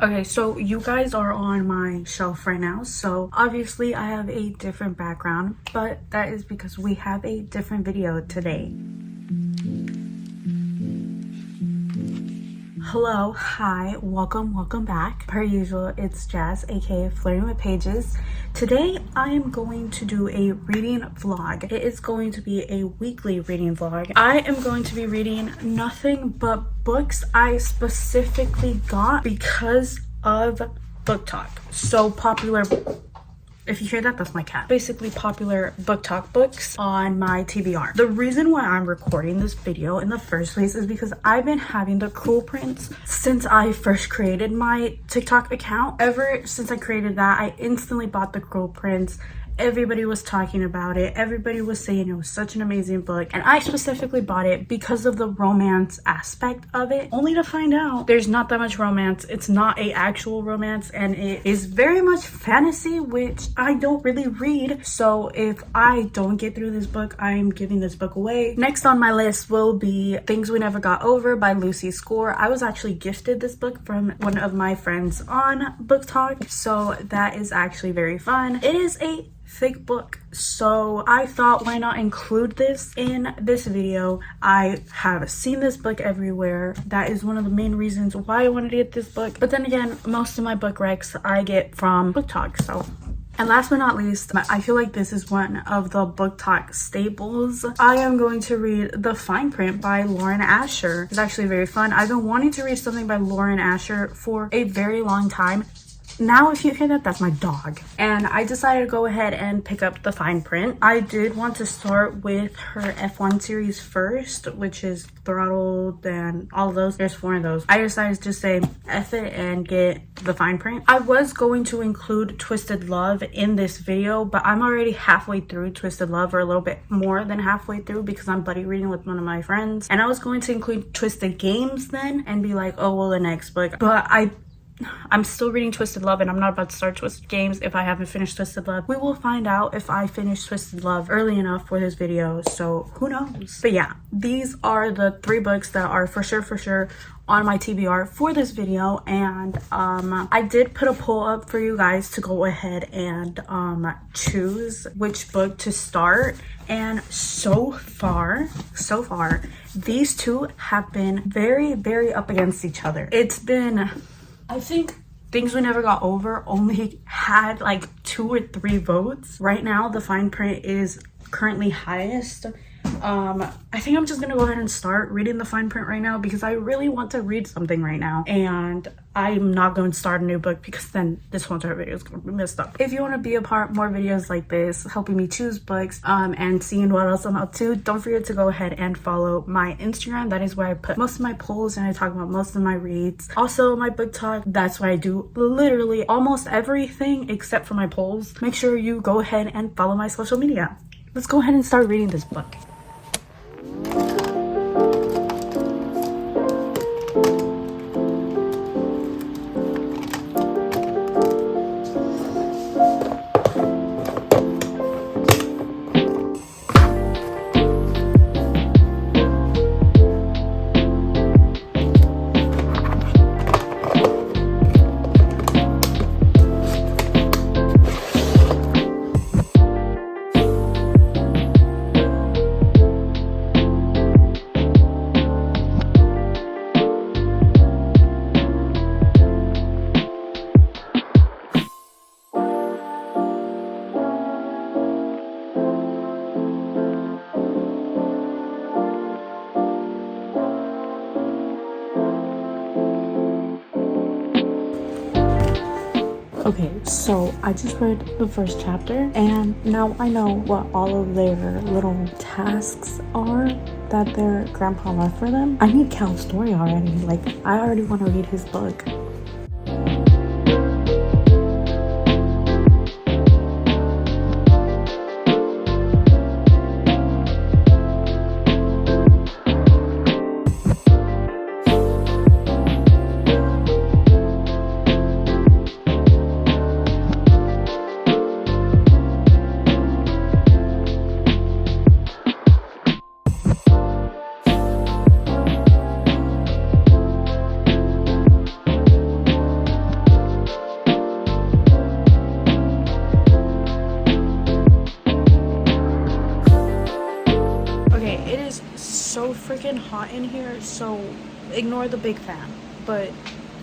Okay, so you guys are on my shelf right now, so obviously I have a different background, but that is because we have a different video today. Hello, hi, welcome back. Per usual, it's Jazz, aka Flirting with Pages. Today I am going to do a reading vlog. It is going to be a weekly reading vlog. I am going to be reading nothing but books I specifically got because of booktok. So popular. If you hear that, that's my cat. Basically popular booktok books on my TBR. The reason why I'm recording this video in the first place is because I've been having the cool prints since I first created my TikTok account. Ever since I created that, I instantly bought the cool prints. Everybody was talking about it. Everybody was saying it was such an amazing book. And I specifically bought it because of the romance aspect of it, only to find out there's not that much romance. It's not a actual romance, and it is very much fantasy, which I don't really read. So if I don't get through this book, I'm giving this book away. Next on my list will be Things We Never Got Over by Lucy Score. I was actually gifted this book from one of my friends on booktok, so that is actually very fun. It is a thick book, so I thought, why not include this in this video? I have seen this book everywhere. That is one of the main reasons why I wanted to get this book, but then again, most of my book recs I get from booktok. So, and last but not least, I feel like this is one of the booktok staples. I am going to read The Fine Print by Lauren Asher. It's actually very fun. I've been wanting to read something by Lauren Asher for a very long time. Now, if you hear that, that's my dog. And I decided to go ahead and pick up The Fine Print. I did want to start with her F1 series first, which is Throttled and all of those. There's 4 of those. I decided to just say F it and get The Fine Print. I was going to include Twisted Love in this video, but I'm already halfway through Twisted Love, or a little bit more than halfway through, because I'm buddy reading with one of my friends. And I was going to include Twisted Games then and be like, oh, well, the next book. But I'm still reading Twisted Love, and I'm not about to start Twisted Games if I haven't finished Twisted Love. We will find out if I finish Twisted Love early enough for this video, so who knows. But yeah, these are the 3 books that are for sure on my TBR for this video. And I did put a poll up for you guys to go ahead and choose which book to start, and so far these 2 have been very up against each other. It's been, I think Things We Never Got Over only had like 2 or 3 votes. Right now, The Fine Print is currently highest. I think I'm just gonna go ahead and start reading The Fine Print right now because I really want to read something right now, and I'm not going to start a new book because then this whole entire video is gonna be messed up. If you want to be a part more videos like this, helping me choose books and seeing what else I'm up to, don't forget to go ahead and follow my Instagram. That is where I put most of my polls and I talk about most of my reads. Also my booktok, that's where I do literally almost everything except for my polls. Make sure you go ahead and follow my social media. Let's go ahead and start reading this book. Okay, so I just read the first chapter, and now I know what all of their little tasks are that their grandpa left for them. I need Cal's story already. Like, I already want to read his book. freaking hot in here, so ignore the big fan, but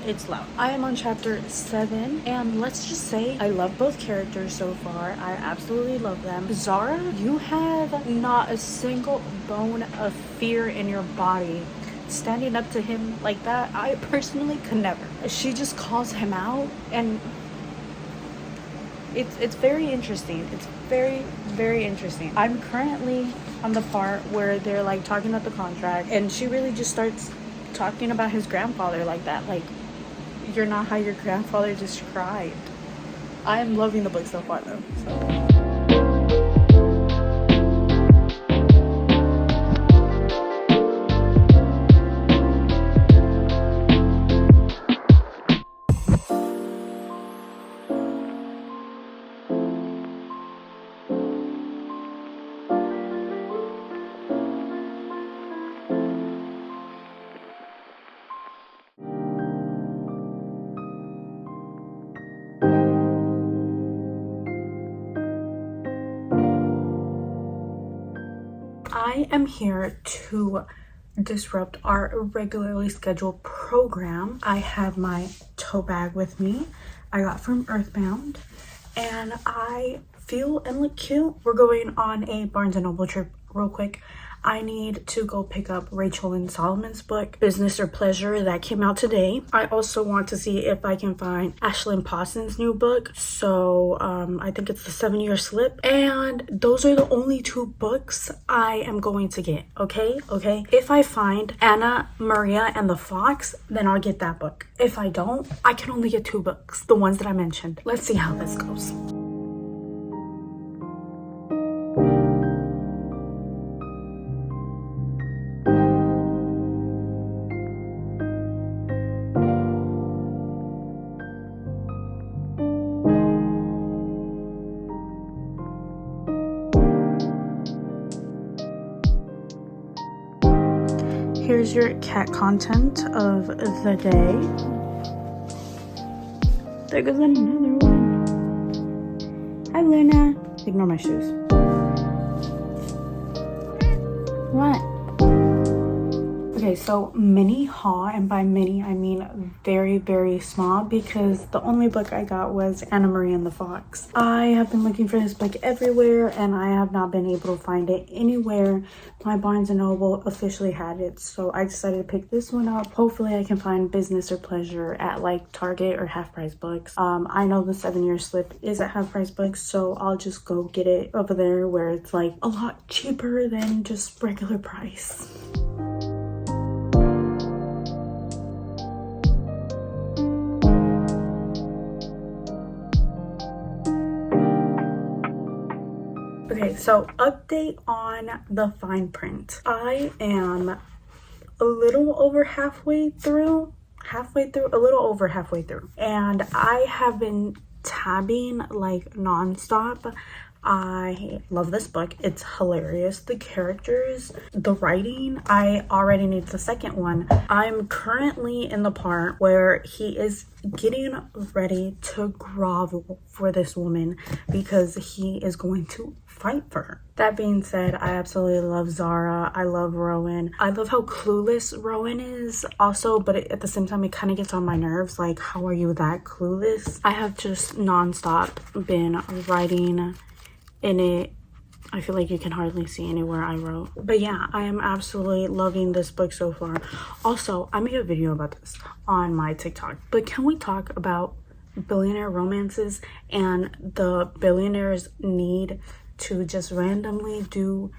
it's loud. I am on chapter 7, and let's just say I love both characters so far. I absolutely love them. Zara, you have not a single bone of fear in your body. Standing up to him like that, I personally could never. She just calls him out, and it's very interesting. It's very, very interesting. I'm currently on the part where they're like talking about the contract, and she really just starts talking about his grandfather like that. Like, you're not how your grandfather described. I am loving the book so far though. So. I am here to disrupt our regularly scheduled program. I have my tote bag with me. I got from Earthbound, and I feel and look cute. We're going on a Barnes & Noble trip real quick. I need to go pick up Rachel and Solomon's book, Business or Pleasure, that came out today. I also want to see if I can find Ashlyn Pawson's new book. So I think it's The 7-Year Slip. And those are the only 2 books I am going to get, okay? If I find Anna, Maria, and the Fox, then I'll get that book. If I don't, I can only get 2 books, the ones that I mentioned. Let's see how this goes. Here's your cat content of the day. There goes another one. Hi, Luna. Ignore my shoes. What? Okay, so mini haul, and by mini I mean very, very small, because the only book I got was Anna Marie and the Fox. I have been looking for this book everywhere, and I have not been able to find it anywhere. My Barnes & Noble officially had it, so I decided to pick this one up. Hopefully I can find Business or Pleasure at like Target or Half Price Books. I know the 7-Year Slip is at Half Price Books, so I'll just go get it over there where it's like a lot cheaper than just regular price. Okay, so update on the fine print. I am a little over halfway through, a little over halfway through. And I have been tabbing like nonstop. I love this book. It's hilarious. The characters, the writing, I already need the second one. I'm currently in the part where he is getting ready to grovel for this woman because he is going to fight for her. That being said, I absolutely love Zara. I love Rowan. I love how clueless Rowan is also, but at the same time, it kind of gets on my nerves. Like, how are you that clueless? I have just nonstop been writing in it. I feel like you can hardly see anywhere I wrote. But yeah, I am absolutely loving this book so far. Also, I made a video about this on my TikTok. But can we talk about billionaire romances and the billionaire's need to just randomly do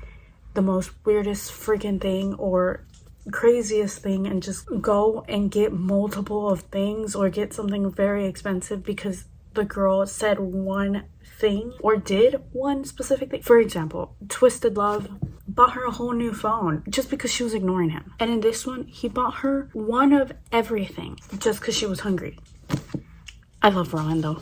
the most weirdest freaking thing or craziest thing and just go and get multiple of things or get something very expensive because the girl said one thing or did one specific thing. For example, Twisted Love bought her a whole new phone just because she was ignoring him. And in this one, he bought her one of everything just because she was hungry. I love Rowan though.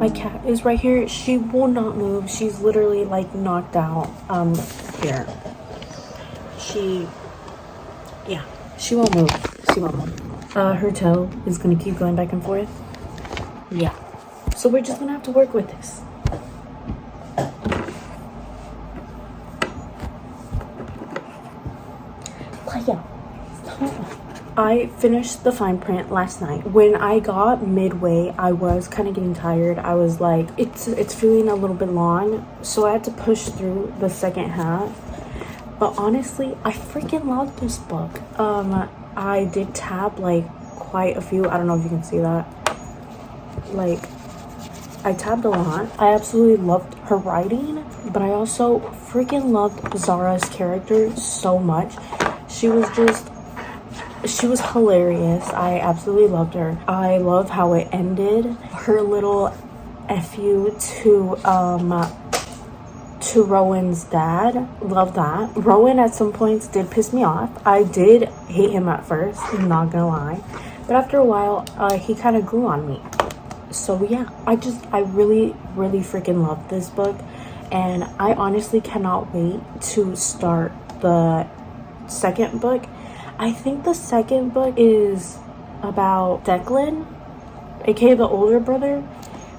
My cat is right here. She will not move. She's literally like knocked out. Here. Yeah, she won't move. She won't move. Her tail is gonna keep going back and forth. Yeah. So we're just gonna have to work with this. Yeah. I finished the fine print last night. When I got midway, I was kind of getting tired. I was like, it's feeling a little bit long, so I had to push through the second half. But honestly, I freaking love this book. I did tab like quite a few. I don't know if you can see that. Like, I tabbed a lot. I absolutely loved her writing, but I also freaking loved Zara's character so much. She was hilarious. I absolutely loved her. I love how it ended. Her little FU to Rowan's dad. Love that. Rowan at some points did piss me off. I did hate him at first, I'm not gonna lie. But after a while, he kind of grew on me. So yeah, I really, really freaking love this book. And I honestly cannot wait to start the second book. I think the second book is about Declan, aka the older brother.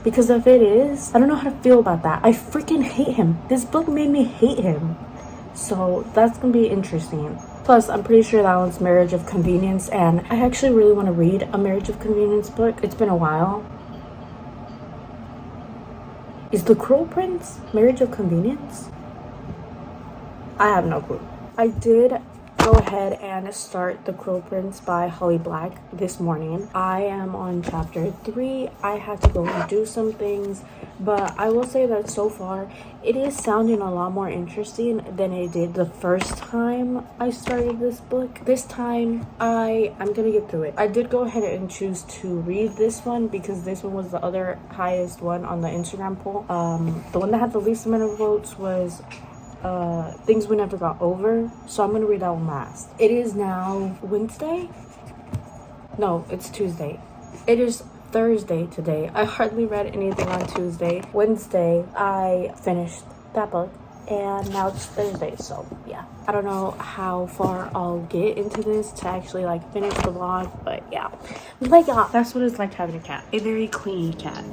Because if it is, I don't know how to feel about that. I freaking hate him. This book made me hate him. So that's gonna be interesting. Plus, I'm pretty sure that one's Marriage of Convenience, and I actually really want to read a Marriage of Convenience book. It's been a while. Is The Cruel Prince Marriage of Convenience? I have no clue. I did go ahead and start The Cruel Prince by Holly Black this morning. I am on chapter 3. I had to go and do some things, but I will say that so far it is sounding a lot more interesting than it did the first time I started this book. This time I'm gonna get through it. I did go ahead and choose to read this one because this one was the other highest one on the Instagram poll. The one that had the least amount of votes was Things We Never Got Over, so I'm gonna read that one last. It is now Wednesday? No, it's Tuesday. It is Thursday today. I hardly read anything on Tuesday. Wednesday, I finished that book, and now it's Thursday, so yeah. I don't know how far I'll get into this to actually like finish the vlog, but yeah. Like, that's what it's like having a cat. A very clean cat.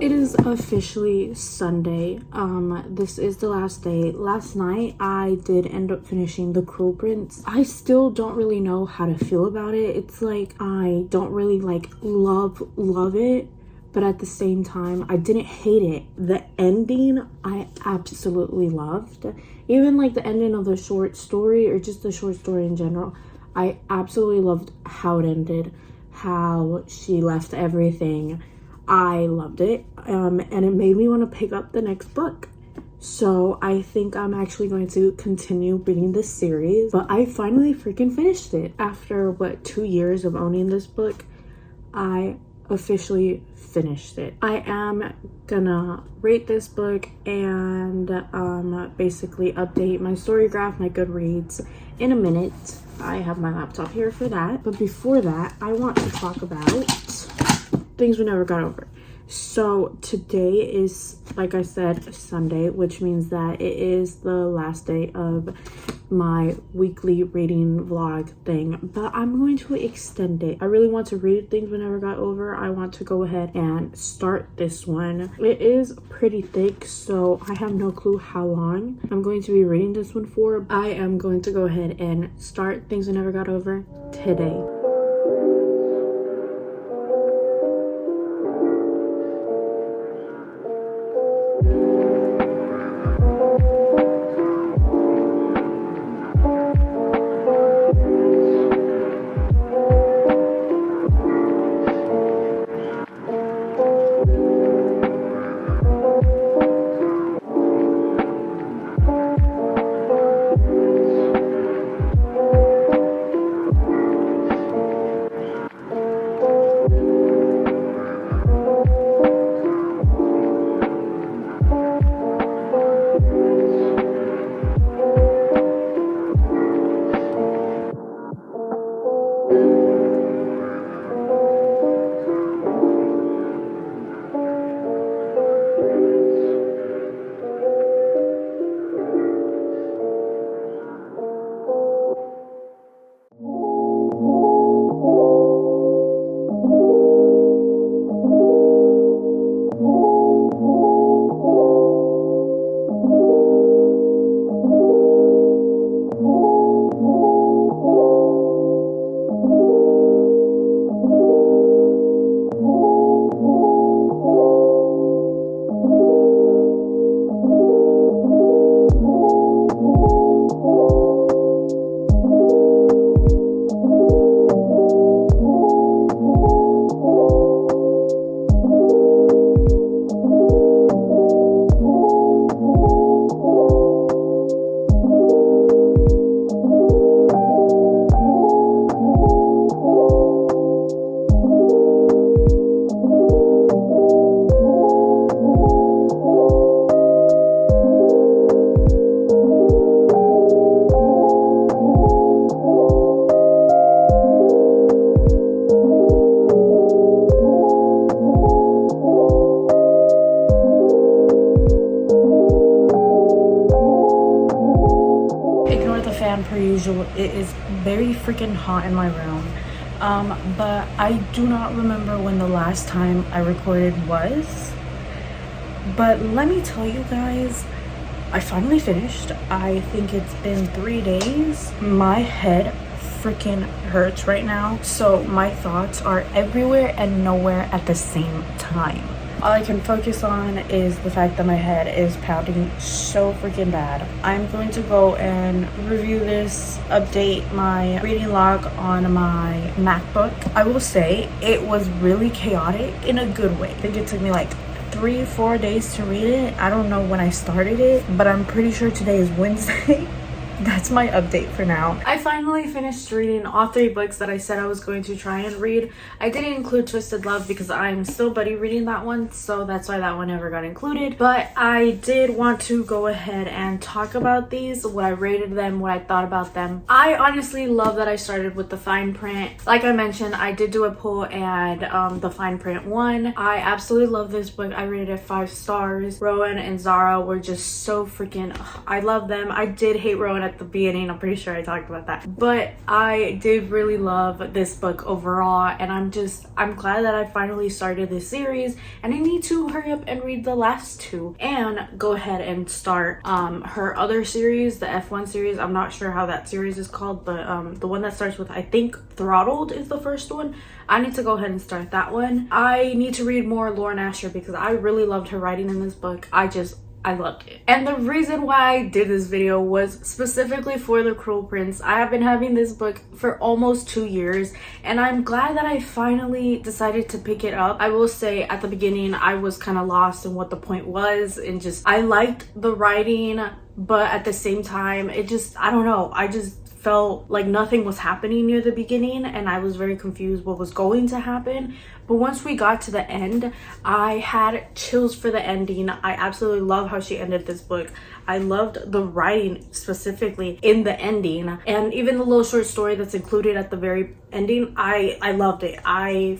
It is officially Sunday. This is the last day. Last night I did end up finishing The Cruel Prince. I still don't really know how to feel about it. It's like I don't really like love it, but at the same time I didn't hate it. The ending I absolutely loved. Even like the ending of the short story, or just the short story in general, I absolutely loved how it ended, how she left everything. I loved it, and it made me want to pick up the next book. So I think I'm actually going to continue reading this series, but I finally freaking finished it. After what, 2 years of owning this book, I officially finished it. I am gonna rate this book and basically update my story graph, my Goodreads in a minute. I have my laptop here for that, but before that I want to talk about things we never got over. So today is, like I said, Sunday, which means that it is the last day of my weekly reading vlog thing, but I'm going to extend it. I really want to read things we never got over. I want to go ahead and start this one. It is pretty thick, so I have no clue how long I'm going to be reading this one for. I am going to go ahead and start things we never got over today. Per usual, it is very freaking hot in my room, but I do not remember when the last time I recorded was, but let me tell you guys, I finally finished. I think it's been 3 days. My head freaking hurts right now, so my thoughts are everywhere and nowhere at the same time. All I can focus on is the fact that my head is pounding so freaking bad. I'm going to go and review this, update my reading log on my MacBook. I will say it was really chaotic in a good way. I think it took me like 3-4 days to read it. I don't know when I started it, but I'm pretty sure today is Wednesday. That's my update for now. I finally finished reading all 3 books that I said I was going to try and read. I didn't include Twisted Love because I'm still buddy reading that one, so that's why that one never got included. But I did want to go ahead and talk about these, what I rated them, what I thought about them. I honestly love that I started with the fine print. Like I mentioned, I did do a poll and the fine print won. I absolutely love this book. I rated it 5 stars. Rowan and Zara were just so freaking, I love them. I did hate Rowan at the beginning. I'm pretty sure I talked about that, but I did really love this book overall, and I'm glad that I finally started this series, and I need to hurry up and read the last 2 and go ahead and start her other series, the F1 series. I'm not sure how that series is called, but the one that starts with, I think, Throttled is the first one. I need to go ahead and start that one. I need to read more Lauren Asher because I really loved her writing in this book. I just I loved it. And the reason why I did this video was specifically for The Cruel Prince. I have been having this book for almost 2 years, and I'm glad that I finally decided to pick it up. I will say at the beginning I was kind of lost in what the point was, and just I liked the writing, but at the same time it just, I don't know, I just felt like nothing was happening near the beginning, and I was very confused what was going to happen. But once we got to the end, I had chills for the ending. I absolutely love how she ended this book. I loved the writing specifically in the ending, and even the little short story that's included at the very ending. I loved it. I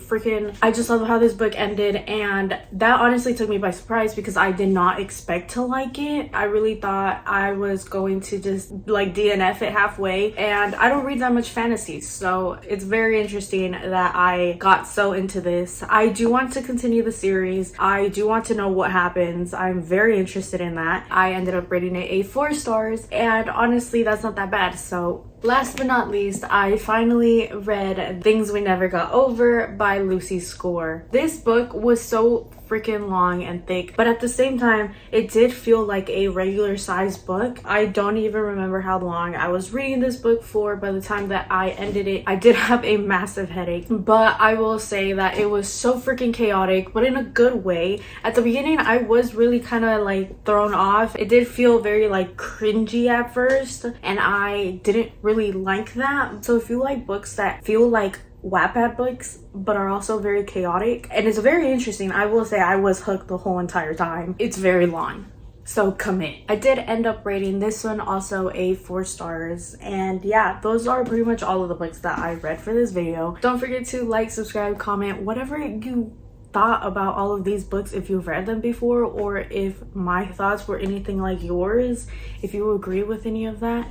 just love how this book ended, and that honestly took me by surprise because I did not expect to like it. I really thought I was going to just like DNF it halfway, and I don't read that much fantasy, so it's very interesting that I got so into this. I do want to continue the series. I do want to know what happens. I'm very interested in that. I ended up rating it a 4 stars, and honestly that's not that bad. So last but not least, I finally read Things We Never Got Over by Lucy Score. This book was so freaking long and thick, but at the same time it did feel like a regular sized book. I don't even remember how long I was reading this book for. By the time that I ended it, I did have a massive headache, but I will say that it was so freaking chaotic, but in a good way. At the beginning I was really kind of like thrown off. It did feel very like cringy at first, and I didn't really like that. So if you like books that feel like Wattpad books but are also very chaotic, and it's very interesting, I will say I was hooked the whole entire time. It's very long, so commit. I did end up rating this one also a 4 stars, and yeah, those are pretty much all of the books that I read for this video. Don't forget to like, subscribe, comment, whatever you thought about all of these books, if you've read them before, or if my thoughts were anything like yours, if you agree with any of that.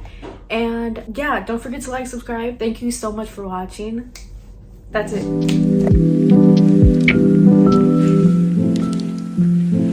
And yeah, don't forget to like, subscribe. Thank you so much for watching. That's it.